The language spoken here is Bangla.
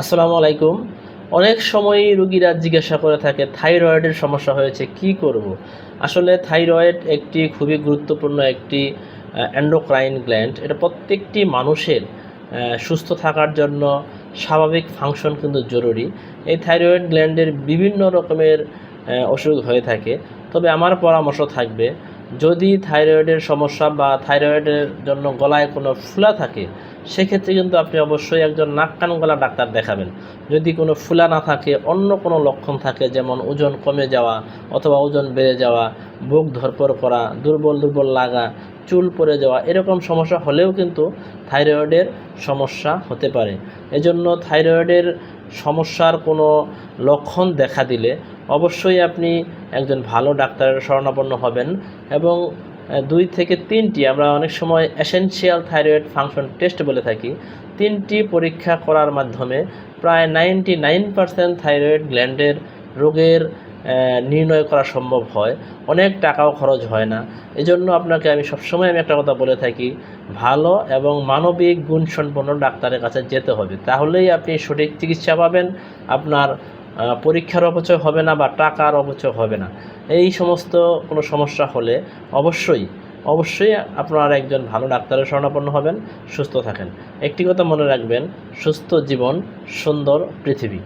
আসসালামু আলাইকুম। অনেক সময়ই রোগীরা জিজ্ঞাসা করে থাকে থাইরয়েডের সমস্যা হয়েছে কি করব? আসলে থাইরয়েড একটি খুবই গুরুত্বপূর্ণ একটি এন্ডোক্রাইন গ্ল্যান্ড। এটা প্রত্যেকটি মানুষের সুস্থ থাকার জন্য স্বাভাবিক ফাংশন কিন্তু জরুরি। এই থাইরয়েড গ্ল্যান্ডের বিভিন্ন রকমের অসুখ হয়ে থাকে। তবে আমার পরামর্শ থাকবে, যদি থাইরয়েডের সমস্যা বা থাইরয়েডের জন্য গলায় কোনো ফোলা থাকে, সেক্ষেত্রে কিন্তু আপনি অবশ্যই একজন নাক কান গলা ডাক্তার দেখাবেন। যদি কোনো ফোলা না থাকে, অন্য কোনো লক্ষণ থাকে, যেমন ওজন কমে যাওয়া অথবা ওজন বেড়ে যাওয়া, বুক ধড়ফড় করা, দুর্বল লাগা, চুল পড়ে যাওয়া, এরকম সমস্যা হলেও কিন্তু থাইরয়েডের সমস্যা হতে পারে। এজন্য থাইরয়েডের সমস্যার কোনো লক্ষণ দেখা দিলে অবশ্যই আপনি একজন ভালো ডাক্তারের শরণাপন্ন হবেন এবং 2 থেকে 3টি, আমরা অনেক সময় এসেনশিয়াল থাইরয়েড ফাংশন টেস্ট বলে থাকি, 3টি পরীক্ষা করার মাধ্যমে প্রায় 99% থাইরয়েড গ্ল্যান্ডের রোগের নির্ণয় করা সম্ভব হয়। অনেক টাকাও খরচ হয় না। এজন্য আপনাকে আমি সবসময় একটা কথা বলে থাকি, ভালো এবং মানবিক গুণসম্পন্ন ডাক্তারের কাছে যেতে হবে। তাহলেই আপনি সঠিক চিকিৎসা পাবেন, আপনার পরীক্ষার অপচয় হবে না বা টাকার অপচয় হবে না। এই সমস্ত কোনো সমস্যা হলে অবশ্যই আপনারা একজন ভালো ডাক্তারের শরণাপন্ন হবেন, সুস্থ থাকেন। একটি কথা মনে রাখবেন, সুস্থ জীবন সুন্দর পৃথিবী।